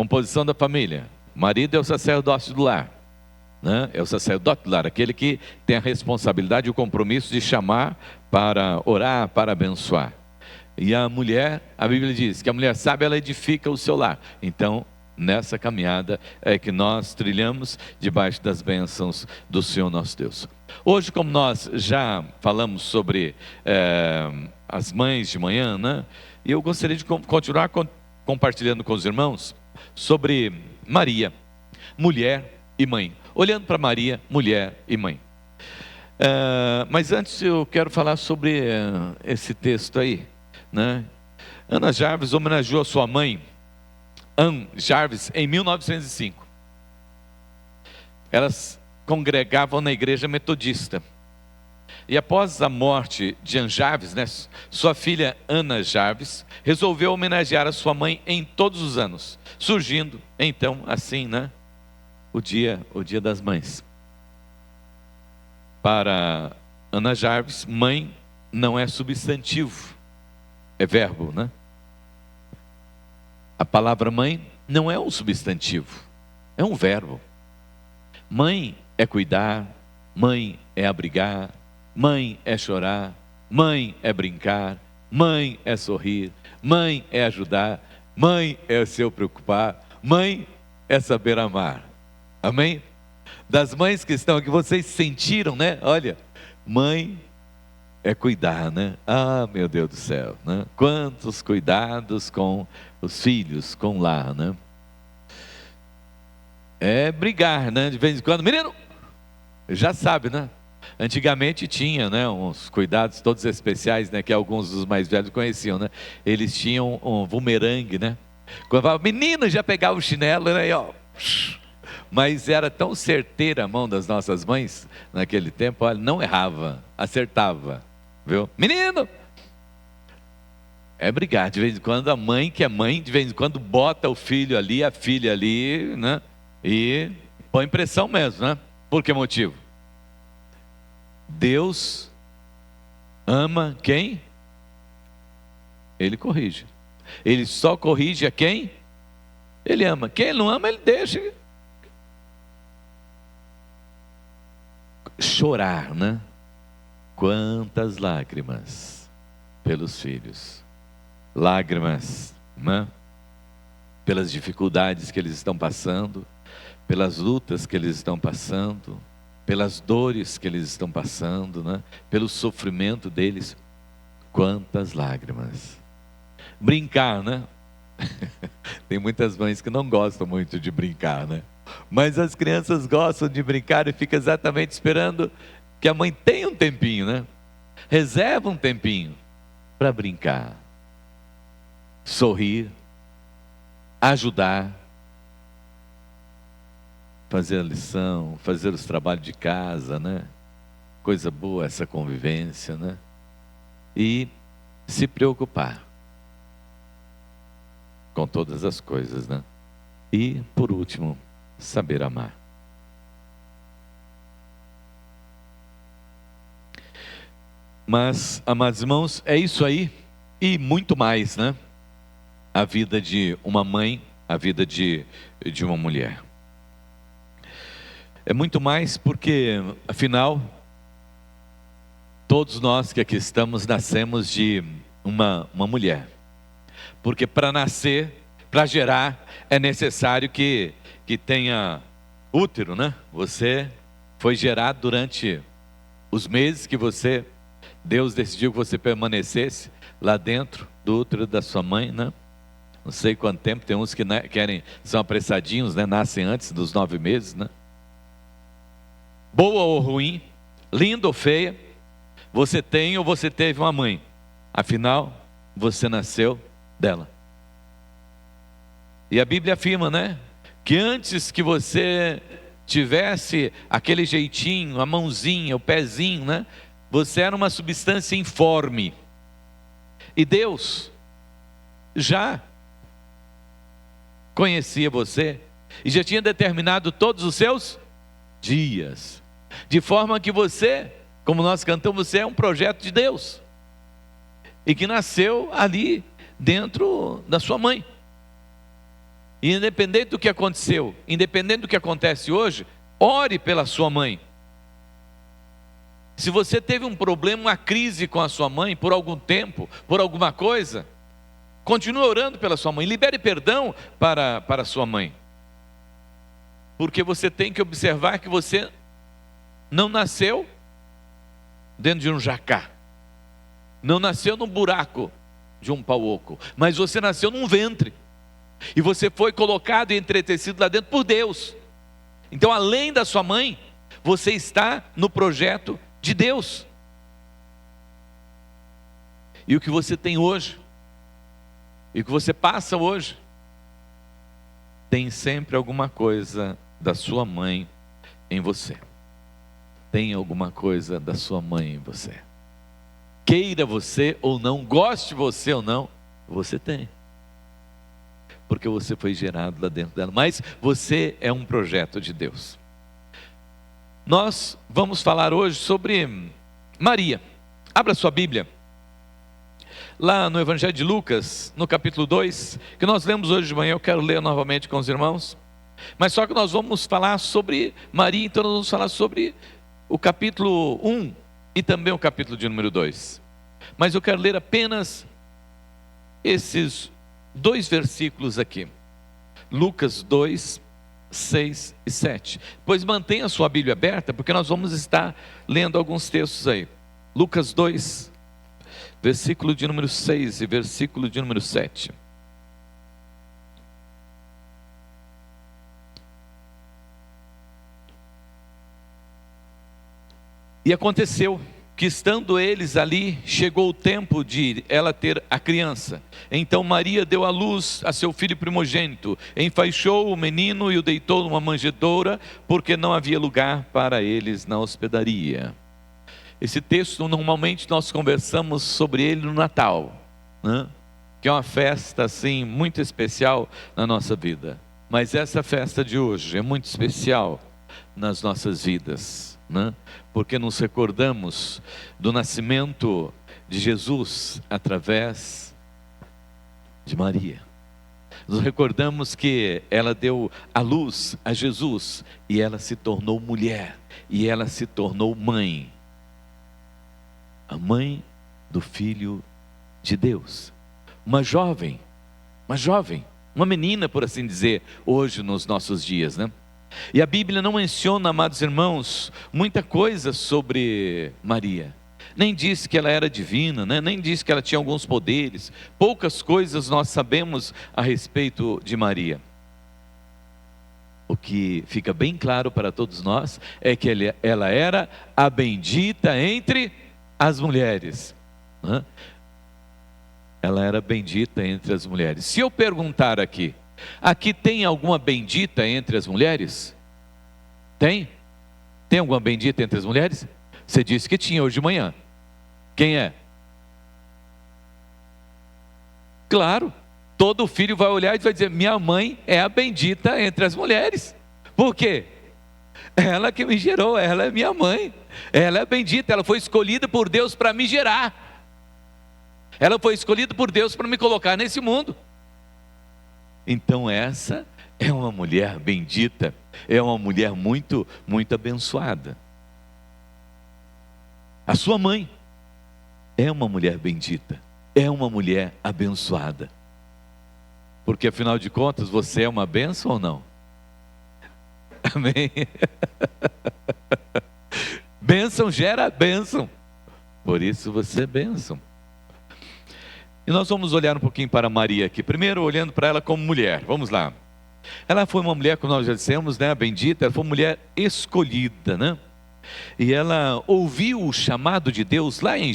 Composição da família. O marido é o sacerdote do lar, né? É o sacerdote do lar, aquele que tem a responsabilidade e o compromisso de chamar para orar, para abençoar. E a mulher, a Bíblia diz que a mulher sábia, ela edifica o seu lar. Então, nessa caminhada é que nós trilhamos debaixo das bênçãos do Senhor nosso Deus. Hoje, como nós já falamos sobre as mães de manhã, né? E eu gostaria de continuar compartilhando com os irmãos sobre Maria, mulher e mãe. Olhando para Maria, mulher e mãe. Mas antes eu quero falar sobre esse texto aí, né? Ana Jarvis homenageou a sua mãe, Anne Jarvis, em 1905. Elas congregavam na igreja metodista. E após a morte de Anne Jarvis, né, sua filha Ana Jarvis resolveu homenagear a sua mãe em todos os anos, surgindo então assim, né, o dia das mães. Para Ana Jarvis, mãe não é substantivo, é verbo, né? A palavra mãe não é um substantivo, é um verbo. Mãe é cuidar, mãe é abrigar, mãe é chorar, mãe é brincar, mãe é sorrir, mãe é ajudar, mãe é se preocupar, mãe é saber amar. Amém? Das mães que estão aqui, vocês sentiram, né? Olha, mãe é cuidar, né? Ah, meu Deus do céu, né? Quantos cuidados com os filhos, com o lar, né? É brigar, né? De vez em quando, menino, já sabe, né? Antigamente tinha, né, uns cuidados todos especiais, né, que alguns dos mais velhos conheciam, né? Eles tinham um bumerangue, né? Quando falava, menino, já pegava o chinelo, né? Ó. Mas era tão certeira a mão das nossas mães naquele tempo, olha, não errava, acertava, viu? Menino! É brigar, de vez em quando a mãe, que é mãe, de vez em quando bota o filho ali, a filha ali, né? E põe pressão mesmo, né? Por que motivo? Deus ama quem? Ele corrige. Ele só corrige a quem? Ele ama. Quem ele não ama, ele deixa chorar, né? Quantas lágrimas pelos filhos. Lágrimas, né? Pelas dificuldades que eles estão passando, pelas lutas que eles estão passando, pelas dores que eles estão passando, né? Pelo sofrimento deles. Quantas lágrimas. Brincar, né? Tem muitas mães que não gostam muito de brincar, né? Mas as crianças gostam de brincar e ficam exatamente esperando que a mãe tenha um tempinho, né? Reserva um tempinho para brincar, sorrir, ajudar, fazer a lição, fazer os trabalhos de casa, né? Coisa boa essa convivência, né? E se preocupar com todas as coisas, né? E, por último, saber amar. Mas, amados irmãos, é isso aí e muito mais, né? A vida de uma mãe, a vida de uma mulher. É muito mais porque, afinal, todos nós que aqui estamos nascemos de uma mulher. Porque para nascer, para gerar, é necessário que tenha útero, né? Você foi gerado durante os meses que Deus decidiu que você permanecesse lá dentro do útero da sua mãe, né? Não sei quanto tempo, tem uns que são apressadinhos, né? Nascem antes dos 9 meses, né? Boa ou ruim, linda ou feia, você tem ou você teve uma mãe. Afinal, você nasceu dela. E a Bíblia afirma, né? Que antes que você tivesse aquele jeitinho, a mãozinha, o pezinho, né? Você era uma substância informe. E Deus já conhecia você e já tinha determinado todos os seus dias. De forma que você, como nós cantamos, você é um projeto de Deus. E que nasceu ali dentro da sua mãe. E independente do que aconteceu, independente do que acontece hoje, ore pela sua mãe. Se você teve um problema, uma crise com a sua mãe por algum tempo, por alguma coisa, continue orando pela sua mãe, libere perdão para a sua mãe. Porque você tem que observar que você não nasceu dentro de um jacá, não nasceu num buraco de um pau oco, mas você nasceu num ventre, e você foi colocado e entretecido lá dentro por Deus. Então, além da sua mãe, você está no projeto de Deus. E o que você tem hoje, e o que você passa hoje, tem sempre alguma coisa da sua mãe em você. Tem alguma coisa da sua mãe em você. Queira você ou não, goste você ou não, você tem. Porque você foi gerado lá dentro dela. Mas você é um projeto de Deus. Nós vamos falar hoje sobre Maria. Abra sua Bíblia. Lá no Evangelho de Lucas, no capítulo 2, que nós lemos hoje de manhã, eu quero ler novamente com os irmãos. Mas só que nós vamos falar sobre Maria, então nós vamos falar sobre o capítulo 1 e também o capítulo de número 2. Mas eu quero ler apenas esses 2 versículos aqui. Lucas 2, 6 e 7. Pois mantenha a sua Bíblia aberta, porque nós vamos estar lendo alguns textos aí. Lucas 2, versículo de número 6 e versículo de número 7. E aconteceu que, estando eles ali, chegou o tempo de ela ter a criança. Então Maria deu à luz a seu filho primogênito, enfaixou o menino e o deitou numa manjedoura, porque não havia lugar para eles na hospedaria. Esse texto, normalmente nós conversamos sobre ele no Natal, né? Que é uma festa assim muito especial na nossa vida. Mas essa festa de hoje é muito especial nas nossas vidas, né? Porque nos recordamos do nascimento de Jesus através de Maria. Nos recordamos que ela deu a luz a Jesus e ela se tornou mulher e ela se tornou mãe. A mãe do Filho de Deus. Uma jovem, uma menina, por assim dizer, hoje nos nossos dias, né? E a Bíblia não menciona, amados irmãos, muita coisa sobre Maria. Nem diz que ela era divina, né? Nem diz que ela tinha alguns poderes. Poucas coisas nós sabemos a respeito de Maria. O que fica bem claro para todos nós é que ela era a bendita entre as mulheres, né? Ela era bendita entre as mulheres. Se eu perguntar aqui tem alguma bendita entre as mulheres? Tem? Tem alguma bendita entre as mulheres? Você disse que tinha hoje de manhã. Quem é? Claro, todo filho vai olhar e vai dizer: minha mãe é a bendita entre as mulheres. Por quê? Ela que me gerou, ela é minha mãe. Ela é bendita, ela foi escolhida por Deus para me gerar. Ela foi escolhida por Deus para me colocar nesse mundo. Então essa é uma mulher bendita, é uma mulher muito, muito abençoada. A sua mãe é uma mulher bendita, é uma mulher abençoada. Porque afinal de contas, você é uma bênção ou não? Amém? Bênção gera bênção, por isso você é bênção. E nós vamos olhar um pouquinho para Maria aqui. Primeiro, olhando para ela como mulher. Vamos lá. Ela foi uma mulher, como nós já dissemos, né, bendita. Ela foi uma mulher escolhida, né? E ela ouviu o chamado de Deus lá em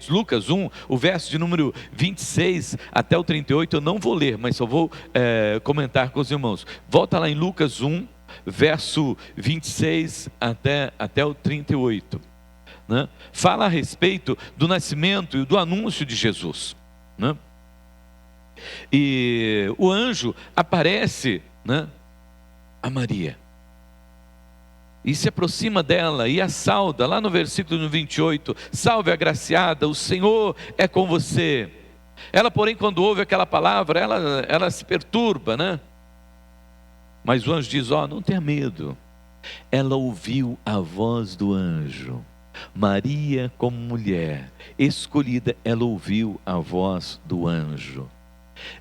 Lucas 1, o verso de número 26 até o 38. Eu não vou ler, mas só vou comentar com os irmãos. Volta lá em Lucas 1, verso 26 até o 38. Né? Fala a respeito do nascimento e do anúncio de Jesus, né? E o anjo aparece, né, a Maria e se aproxima dela e a sauda, lá no versículo 28, salve agraciada, o Senhor é com você. Ela, porém, quando ouve aquela palavra, ela se perturba, né? Mas o anjo diz: ó, não tenha medo. Ela ouviu a voz do anjo. Maria, como mulher escolhida, ela ouviu a voz do anjo.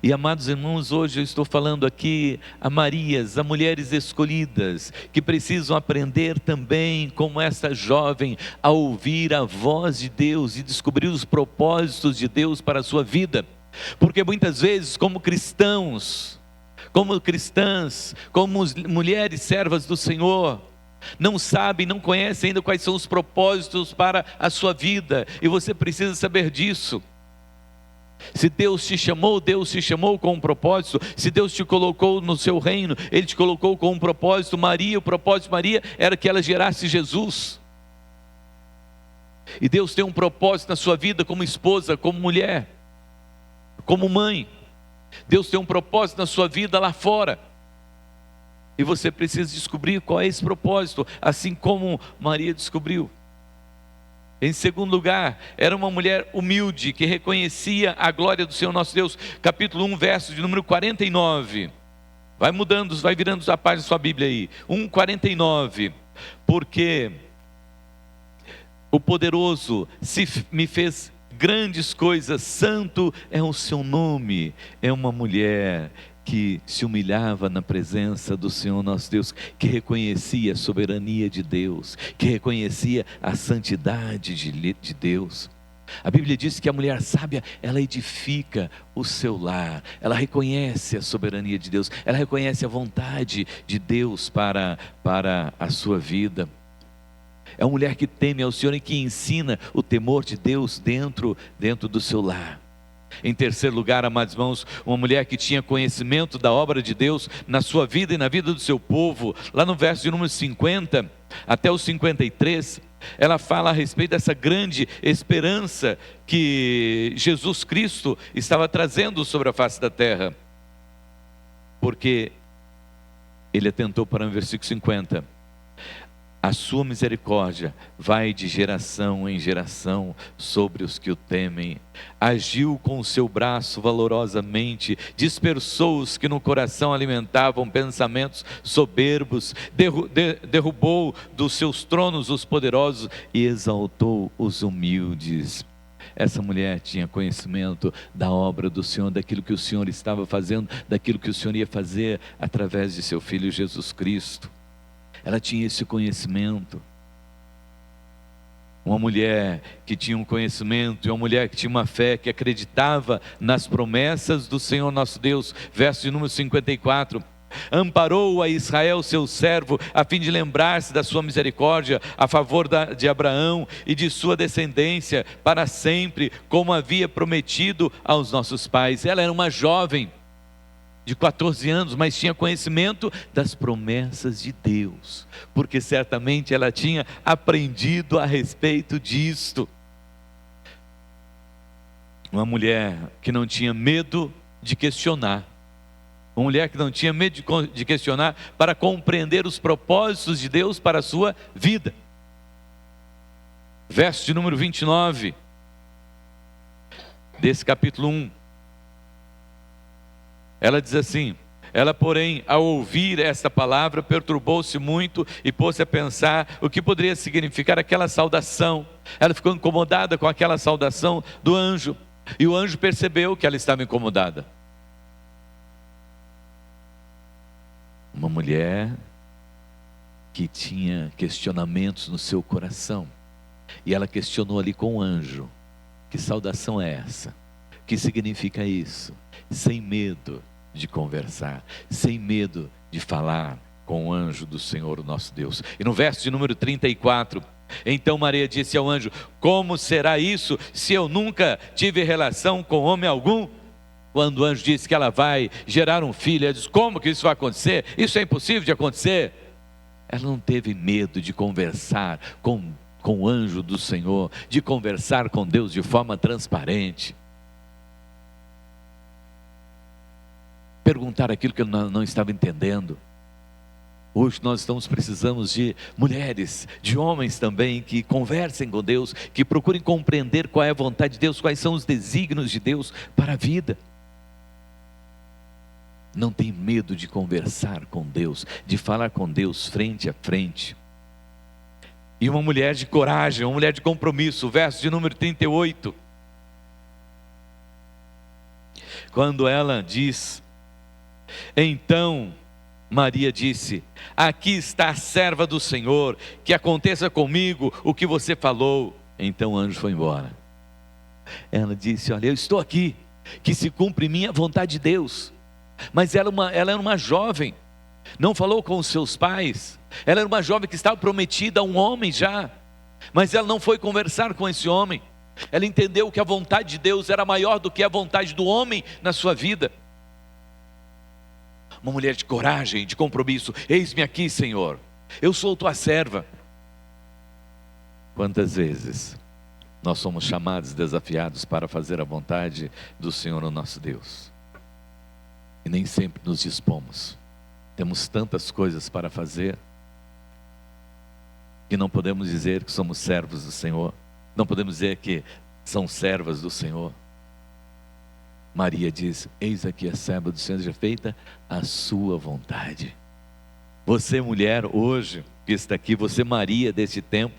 E, amados irmãos, hoje eu estou falando aqui a Marias, a mulheres escolhidas, que precisam aprender também, como essa jovem, a ouvir a voz de Deus e descobrir os propósitos de Deus para a sua vida. Porque muitas vezes, como cristãos, como cristãs, como mulheres servas do Senhor, não sabem, não conhecem ainda quais são os propósitos para a sua vida, e você precisa saber disso. Se Deus te chamou com um propósito. Se Deus te colocou no seu reino, Ele te colocou com um propósito. O propósito de Maria era que ela gerasse Jesus. E Deus tem um propósito na sua vida, como esposa, como mulher, como mãe. Deus tem um propósito na sua vida lá fora, e você precisa descobrir qual é esse propósito, assim como Maria descobriu. Em segundo lugar, era uma mulher humilde, que reconhecia a glória do Senhor nosso Deus. Capítulo 1, verso de número 49. Vai mudando, vai virando a página da sua Bíblia aí. 1:49. Porque o poderoso me fez grandes coisas, santo é o seu nome. É uma mulher que se humilhava na presença do Senhor nosso Deus, que reconhecia a soberania de Deus, que reconhecia a santidade de Deus. A Bíblia diz que a mulher sábia, ela edifica o seu lar, ela reconhece a soberania de Deus, ela reconhece a vontade de Deus para a sua vida. É uma mulher que teme ao Senhor e que ensina o temor de Deus dentro do seu lar. Em terceiro lugar, amados irmãos, uma mulher que tinha conhecimento da obra de Deus na sua vida e na vida do seu povo. Lá no verso de número 50 até o 53, ela fala a respeito dessa grande esperança que Jesus Cristo estava trazendo sobre a face da terra. Porque ele atentou para o versículo 50. A sua misericórdia vai de geração em geração sobre os que o temem. Agiu com o seu braço valorosamente, dispersou os que no coração alimentavam pensamentos soberbos, derrubou dos seus tronos os poderosos e exaltou os humildes. Essa mulher tinha conhecimento da obra do Senhor, daquilo que o Senhor estava fazendo, daquilo que o Senhor ia fazer através de seu Filho Jesus Cristo. Ela tinha esse conhecimento. Uma mulher que tinha um conhecimento, e uma mulher que tinha uma fé, que acreditava nas promessas do Senhor nosso Deus. Verso de número 54. Amparou a Israel, seu servo, a fim de lembrar-se da sua misericórdia a favor de Abraão e de sua descendência para sempre, como havia prometido aos nossos pais. Ela era uma jovem de 14 anos, mas tinha conhecimento das promessas de Deus, porque certamente ela tinha aprendido a respeito disto. Uma mulher que não tinha medo de questionar, uma mulher que não tinha medo de questionar para compreender os propósitos de Deus para a sua vida. Verso de número 29 desse capítulo 1. Ela diz assim: ela, porém, ao ouvir esta palavra, perturbou-se muito e pôs-se a pensar o que poderia significar aquela saudação. Ela ficou incomodada com aquela saudação do anjo, e o anjo percebeu que ela estava incomodada. Uma mulher que tinha questionamentos no seu coração, e ela questionou ali com o anjo: que saudação é essa? O que significa isso? Sem medo de conversar, sem medo de falar com o anjo do Senhor, o nosso Deus. E no verso de número 34, então Maria disse ao anjo: como será isso, se eu nunca tive relação com homem algum? Quando o anjo disse que ela vai gerar um filho, ela disse: como que isso vai acontecer? Isso é impossível de acontecer. Ela não teve medo de conversar com o anjo do Senhor, de conversar com Deus de forma transparente. Perguntar aquilo que eu não estava entendendo. Hoje nós precisamos de mulheres, de homens também que conversem com Deus, que procurem compreender qual é a vontade de Deus, quais são os desígnios de Deus para a vida. Não tem medo de conversar com Deus, de falar com Deus frente a frente. E uma mulher de coragem, uma mulher de compromisso, o verso de número 38. Quando ela diz: então Maria disse: aqui está a serva do Senhor, que aconteça comigo o que você falou. Então o anjo foi embora. Ela disse: olha, eu estou aqui, que se cumpre minha vontade de Deus. Mas ela era uma jovem, não falou com os seus pais. Ela era uma jovem que estava prometida a um homem já, mas ela não foi conversar com esse homem. Ela entendeu que a vontade de Deus era maior do que a vontade do homem na sua vida. Uma mulher de coragem, de compromisso. Eis-me aqui, Senhor, eu sou tua serva. Quantas vezes nós somos chamados, desafiados para fazer a vontade do Senhor, o nosso Deus, e nem sempre nos dispomos. Temos tantas coisas para fazer, que não podemos dizer que somos servos do Senhor, não podemos dizer que são servas do Senhor. Maria diz: eis aqui a serva do Senhor, seja feita a sua vontade. Você, mulher, hoje que está aqui, você, Maria deste tempo,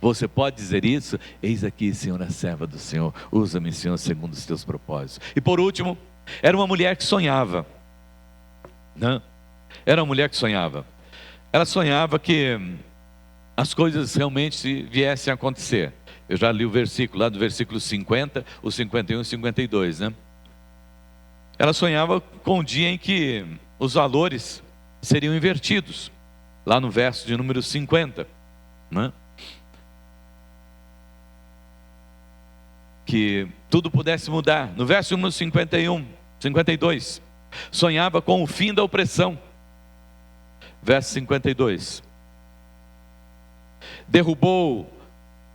você pode dizer isso: eis aqui, Senhor, a serva do Senhor, usa-me, Senhor, segundo os teus propósitos. E por último, era uma mulher que sonhava, não? Era uma mulher que sonhava. Ela sonhava que as coisas realmente viessem a acontecer. Eu já li o versículo, lá do versículo 50, o 51 e 52, né? Ela sonhava com o dia em que os valores seriam invertidos, lá no verso de número 50, né? Que tudo pudesse mudar. No verso número 51, 52, sonhava com o fim da opressão. Verso 52, derrubou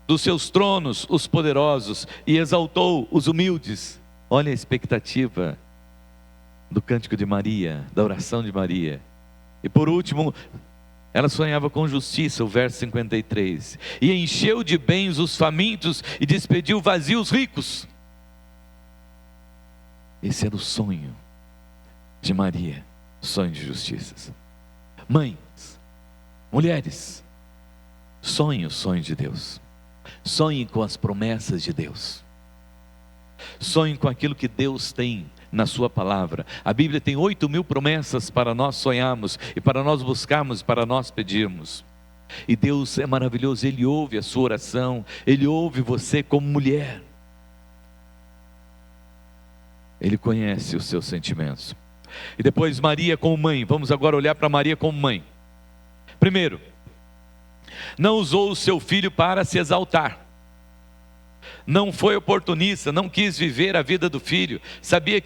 dos seus tronos os poderosos e exaltou os humildes. Olha a expectativa do cântico de Maria, da oração de Maria. E por último, ela sonhava com justiça, o verso 53, e encheu de bens os famintos e despediu vazios os ricos. Esse era o sonho de Maria, sonho de justiças. Mães, mulheres, sonhem o sonho de Deus, sonhem com as promessas de Deus, sonhem com aquilo que Deus tem na sua palavra. A Bíblia tem 8.000 promessas para nós sonharmos, e para nós buscarmos, para nós pedirmos. E Deus é maravilhoso, Ele ouve a sua oração, Ele ouve você como mulher, Ele conhece os seus sentimentos. E depois Maria como mãe. Vamos agora olhar para Maria como mãe. Primeiro, não usou o seu filho para se exaltar, não foi oportunista, não quis viver a vida do filho. Sabia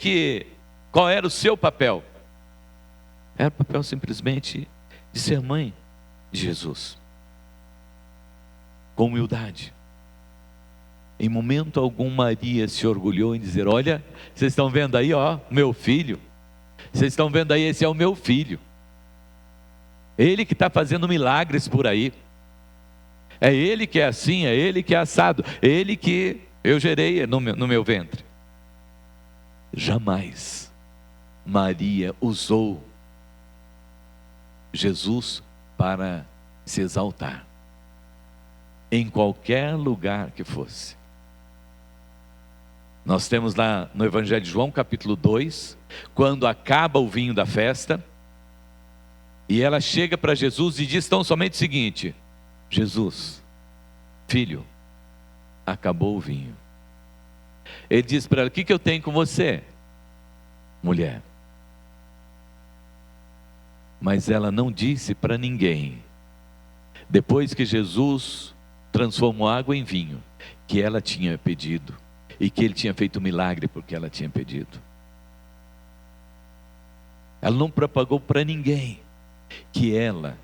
qual era o seu papel? Era o papel simplesmente de ser mãe de Jesus, com humildade. Em momento algum Maria se orgulhou em dizer: olha, vocês estão vendo aí, ó, meu filho, vocês estão vendo aí, esse é o meu filho, ele que está fazendo milagres por aí, é ele que é assim, é ele que é assado, é ele que eu gerei no meu ventre. Jamais Maria usou Jesus para se exaltar, em qualquer lugar que fosse. Nós temos lá no Evangelho de João, capítulo 2, quando acaba o vinho da festa, e ela chega para Jesus e diz tão somente o seguinte: Jesus, filho, acabou o vinho. Ele diz para ela: o que eu tenho com você, mulher? Mas ela não disse para ninguém, depois que Jesus transformou água em vinho, que ela tinha pedido, e que ele tinha feito um milagre porque ela tinha pedido. Ela não propagou para ninguém que ela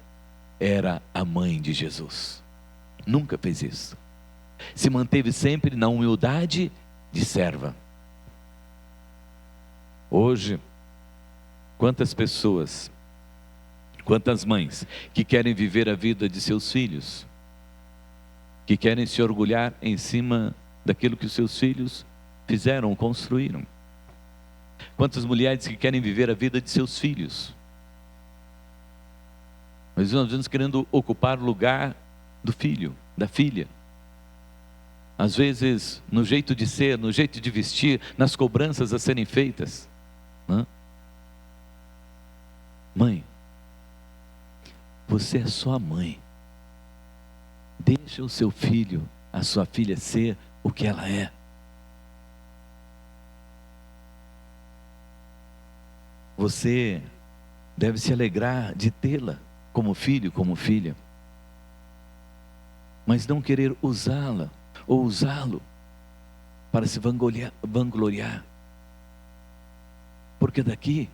era a mãe de Jesus. Nunca fez isso. Se manteve sempre na humildade de serva. Hoje, quantas pessoas Quantas mães que querem viver a vida de seus filhos, que querem se orgulhar em cima daquilo que os seus filhos fizeram, construíram. Quantas mulheres que querem viver a vida de seus filhos. Mas nós estamos querendo ocupar o lugar do filho, da filha. Às vezes, no jeito de ser, no jeito de vestir, nas cobranças a serem feitas. Mãe, você é só a mãe. Deixa o seu filho, a sua filha ser o que ela é. Você deve se alegrar de tê-la como filho, como filha. Mas não querer usá-la ou usá-lo para se vangloriar. Porque daqui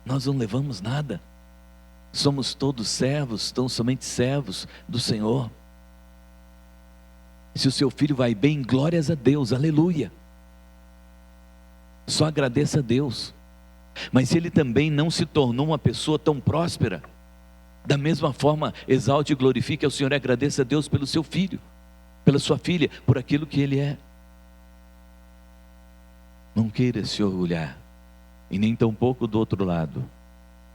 nós não levamos nada. Somos todos servos, tão somente servos do Senhor. Se o seu filho vai bem, glórias a Deus, aleluia. Só agradeça a Deus. Mas se ele também não se tornou uma pessoa tão próspera, da mesma forma, exalte e glorifique ao Senhor e agradeça a Deus pelo seu filho, pela sua filha, por aquilo que ele é. Não queira se orgulhar, e nem tampouco do outro lado,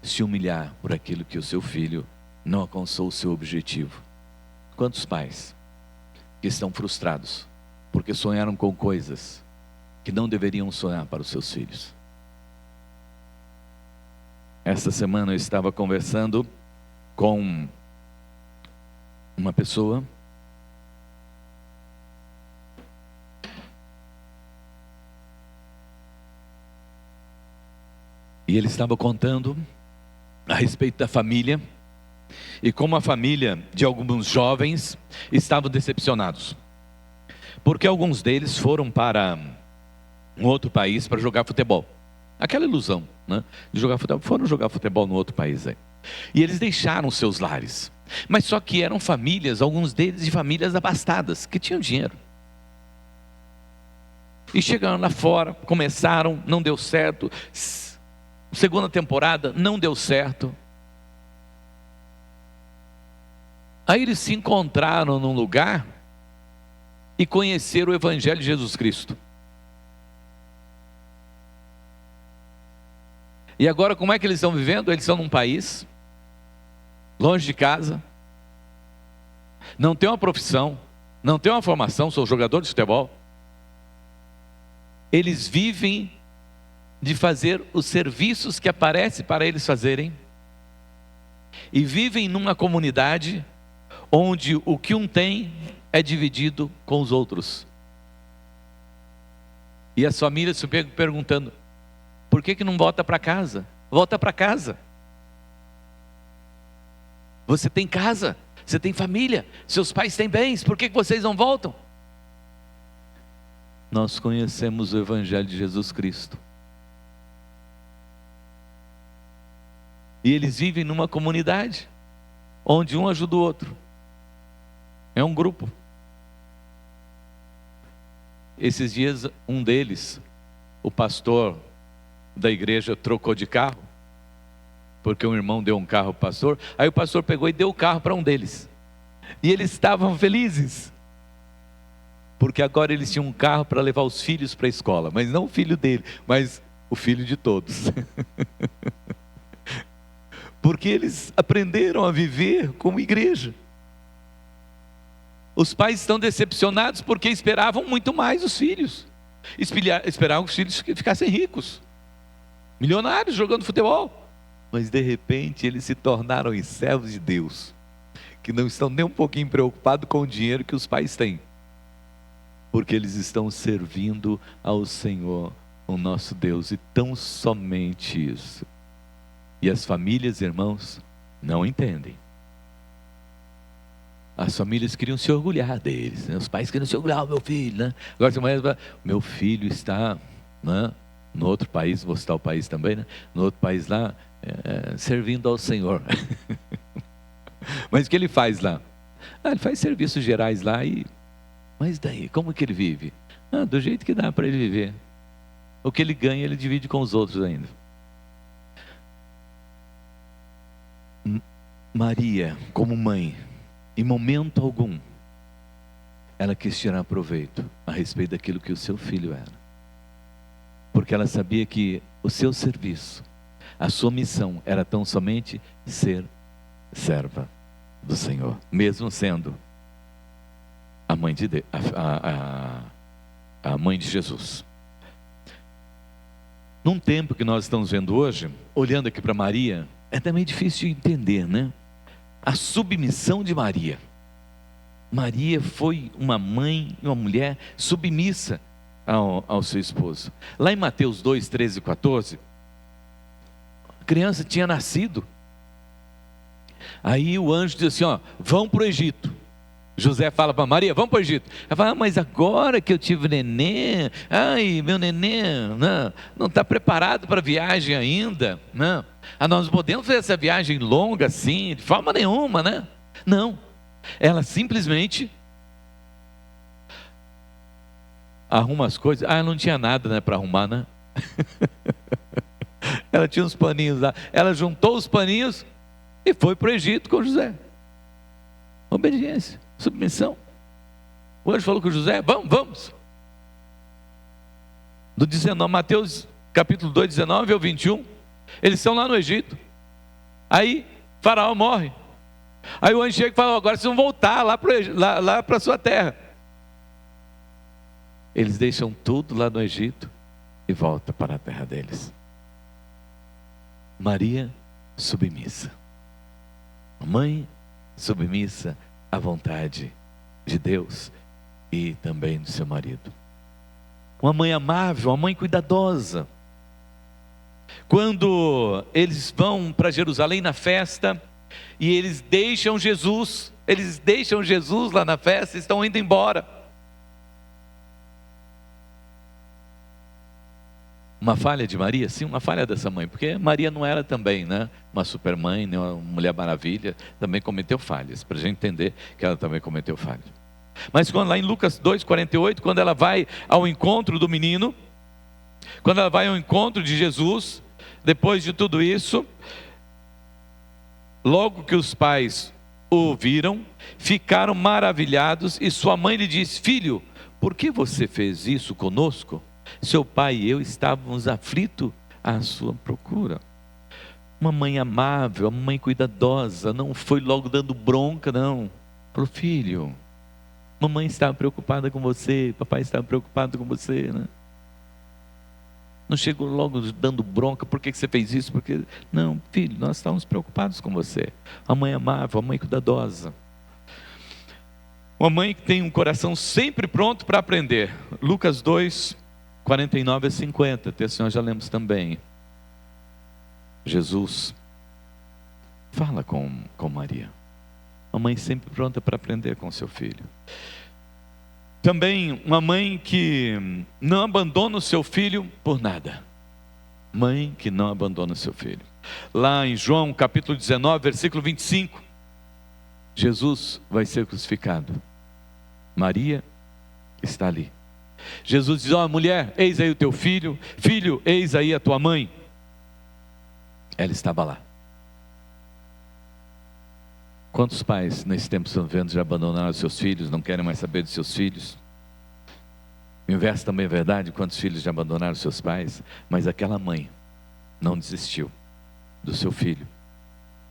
se humilhar por aquilo que o seu filho não alcançou o seu objetivo. Quantos pais que estão frustrados, porque sonharam com coisas que não deveriam sonhar para os seus filhos? Esta semana eu estava conversando com uma pessoa e ele estava contando a respeito da família e como a família de alguns jovens estavam decepcionados, porque alguns deles foram para um outro país para jogar futebol. Aquela ilusão, né, de jogar futebol, foram jogar futebol no outro país aí. E eles deixaram seus lares, mas só que eram famílias, alguns deles de famílias abastadas, que tinham dinheiro. E chegaram lá fora, começaram, não deu certo. Segunda temporada, não deu certo. Aí eles se encontraram num lugar e conheceram o Evangelho de Jesus Cristo. E agora como é que eles estão vivendo? Eles estão num país, longe de casa, não tem uma profissão, não tem uma formação, são jogadores de futebol. Eles vivem de fazer os serviços que aparecem para eles fazerem, e vivem numa comunidade onde o que um tem é dividido com os outros. E as famílias se pegam perguntando: por que não volta para casa? Volta para casa. Você tem casa, você tem família, seus pais têm bens, por que vocês não voltam? Nós conhecemos o Evangelho de Jesus Cristo. E eles vivem numa comunidade, onde um ajuda o outro. É um grupo. Esses dias, um deles, o pastor da igreja, trocou de carro, porque um irmão deu um carro ao pastor. Aí o pastor pegou e deu o carro para um deles. E eles estavam felizes, porque agora eles tinham um carro para levar os filhos para a escola. Mas não o filho dele, mas o filho de todos. Porque eles aprenderam a viver como igreja. Os pais estão decepcionados porque esperavam muito mais os filhos. Esperavam que os filhos ficassem ricos, milionários, jogando futebol. Mas de repente eles se tornaram os servos de Deus, que não estão nem um pouquinho preocupados com o dinheiro que os pais têm, porque eles estão servindo ao Senhor, o nosso Deus, e tão somente isso. E as famílias, irmãos, não entendem. As famílias queriam se orgulhar deles, né? Os pais queriam se orgulhar: meu filho, né? Agora, meu filho está, né, no outro país, vou citar o país também, né? No outro país lá, servindo ao Senhor. Mas o que ele faz lá? Ele faz serviços gerais lá, mas daí, como que ele vive? Do jeito que dá para ele viver. O que ele ganha, ele divide com os outros ainda. Maria, como mãe, em momento algum, ela quis tirar proveito a respeito daquilo que o seu filho era. Porque ela sabia que o seu serviço, a sua missão era tão somente ser serva do Senhor, mesmo sendo a mãe de Deus, a mãe de Jesus. Num tempo que nós estamos vendo hoje, olhando aqui para Maria, é também difícil de entender, né? A submissão de Maria. Maria foi uma mãe, uma mulher submissa ao seu esposo. Lá em Mateus 2, 13 e 14, a criança tinha nascido. Aí o anjo diz assim, ó, vão para o Egito. José fala para Maria, vamos para o Egito. Ela fala, mas agora que eu tive neném, ai, meu neném não está preparado para a viagem ainda. Não. Nós não podemos fazer essa viagem longa assim, de forma nenhuma, né? Não. Ela simplesmente arruma as coisas. Não tinha nada, né, para arrumar, né? Ela tinha uns paninhos lá. Ela juntou os paninhos e foi para o Egito com José. Obediência, submissão. O anjo falou com José, vamos. Do 19, Mateus capítulo 2, 19 ao 21. Eles estão lá no Egito. Aí Faraó morre. Aí o anjo chega e fala, agora vocês vão voltar lá para a sua terra. Eles deixam tudo lá no Egito e voltam para a terra deles. Maria submissa. Mãe submissa à vontade de Deus e também do seu marido. Uma mãe amável, uma mãe cuidadosa. Quando eles vão para Jerusalém na festa e eles deixam Jesus lá na festa e estão indo embora. Uma falha de Maria? Sim, uma falha dessa mãe, porque Maria não era também, né, uma supermãe, nem uma mulher maravilha, também cometeu falhas, para a gente entender que ela também cometeu falhas. Mas quando lá em Lucas 2,48, quando ela vai ao encontro do menino, quando ela vai ao encontro de Jesus, depois de tudo isso, logo que os pais o ouviram, ficaram maravilhados, e sua mãe lhe disse, filho, por que você fez isso conosco? Seu pai e eu estávamos aflitos à sua procura. Uma mãe amável, uma mãe cuidadosa, não foi logo dando bronca, não, para o filho. Mamãe estava preocupada com você, papai estava preocupado com você, né? Não chegou logo dando bronca, por que você fez isso? Porque, não, filho, nós estávamos preocupados com você. Uma mãe amável, uma mãe cuidadosa. Uma mãe que tem um coração sempre pronto para aprender. Lucas 2, 49 a 50, texto que nós já lemos também. Jesus fala com Maria. Uma mãe sempre pronta para aprender com seu filho. Também uma mãe que não abandona o seu filho por nada. Mãe que não abandona o seu filho. Lá em João capítulo 19, versículo 25. Jesus vai ser crucificado. Maria está ali. Jesus diz, mulher, eis aí o teu filho. Filho, eis aí a tua mãe. Ela estava lá. Quantos pais nesse tempo estão vendo já abandonaram os seus filhos, não querem mais saber dos seus filhos? O inverso também é verdade, quantos filhos já abandonaram os seus pais? Mas aquela mãe não desistiu do seu filho.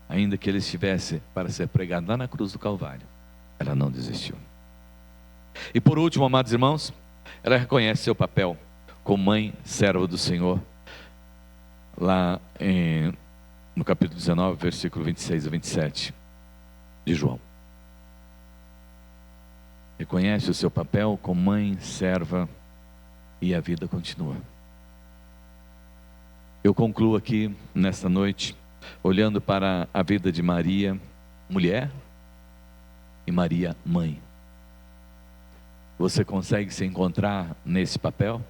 Ainda que ele estivesse para ser pregado lá na cruz do Calvário, ela não desistiu. E por último, amados irmãos, ela reconhece seu papel como mãe serva do Senhor. Lá no capítulo 19, versículo 26 a 27 de João. Reconhece o seu papel como mãe, serva, e a vida continua. Eu concluo aqui nesta noite, olhando para a vida de Maria, mulher, e Maria, mãe. Você consegue se encontrar nesse papel?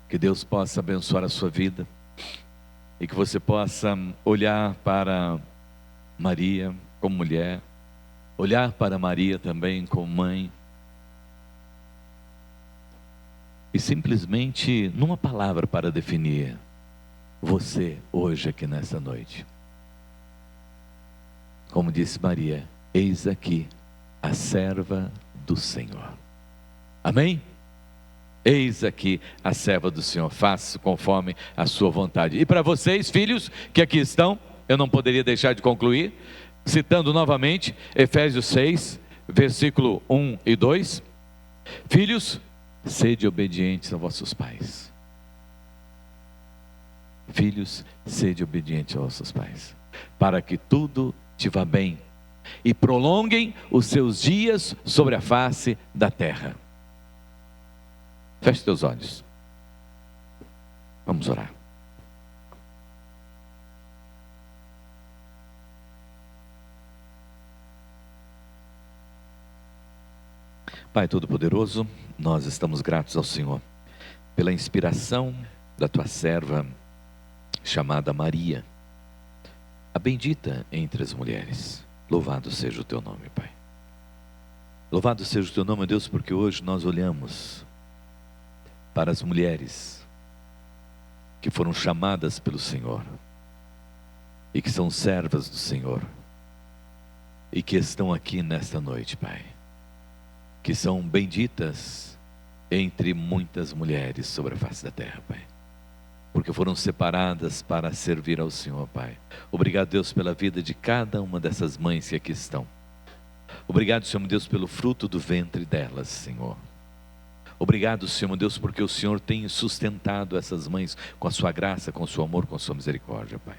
Que Deus possa abençoar a sua vida e que você possa olhar para Maria como mulher, olhar para Maria também como mãe e simplesmente, numa palavra para definir, você hoje aqui nessa noite. Como disse Maria, eis aqui a serva do Senhor. Amém? Eis aqui a serva do Senhor, faça conforme a sua vontade. E para vocês, filhos, que aqui estão, eu não poderia deixar de concluir, citando novamente Efésios 6, versículo 1 e 2. Filhos, sede obedientes a vossos pais. Filhos, sede obedientes a vossos pais, para que tudo te vá bem e prolonguem os seus dias sobre a face da terra. Feche teus olhos. Vamos orar. Pai Todo-Poderoso, nós estamos gratos ao Senhor pela inspiração da tua serva chamada Maria, a bendita entre as mulheres. Louvado seja o teu nome, Pai. Louvado seja o teu nome, Deus, porque hoje nós olhamos para as mulheres que foram chamadas pelo Senhor e que são servas do Senhor e que estão aqui nesta noite, Pai, que são benditas entre muitas mulheres sobre a face da terra, Pai, porque foram separadas para servir ao Senhor, Pai. Obrigado, Deus, pela vida de cada uma dessas mães que aqui estão. Obrigado, Senhor Deus, pelo fruto do ventre delas, Senhor. Obrigado, Senhor Deus, porque o Senhor tem sustentado essas mães com a sua graça, com o seu amor, com a sua misericórdia, Pai.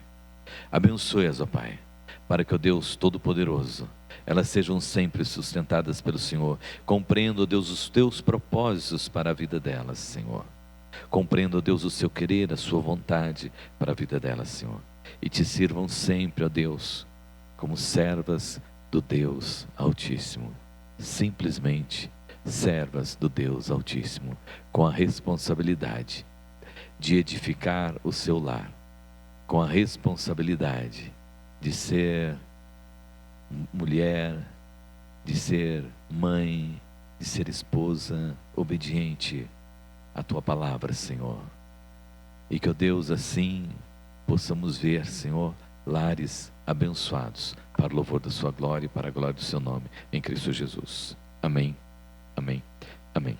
Abençoe-as, ó Pai, para que o Deus Todo-Poderoso, elas sejam sempre sustentadas pelo Senhor. Compreenda, ó Deus, os teus propósitos para a vida delas, Senhor. Compreenda, ó Deus, o seu querer, a sua vontade para a vida delas, Senhor. E te sirvam sempre, ó Deus, como servas do Deus Altíssimo. Simplesmente servas do Deus Altíssimo, com a responsabilidade de edificar o seu lar, com a responsabilidade de ser mulher, de ser mãe, de ser esposa, obediente à tua palavra, Senhor. E que, ó Deus, assim possamos ver, Senhor, lares abençoados, para o louvor da sua glória e para a glória do seu nome, em Cristo Jesus. Amém. Amém. Amém.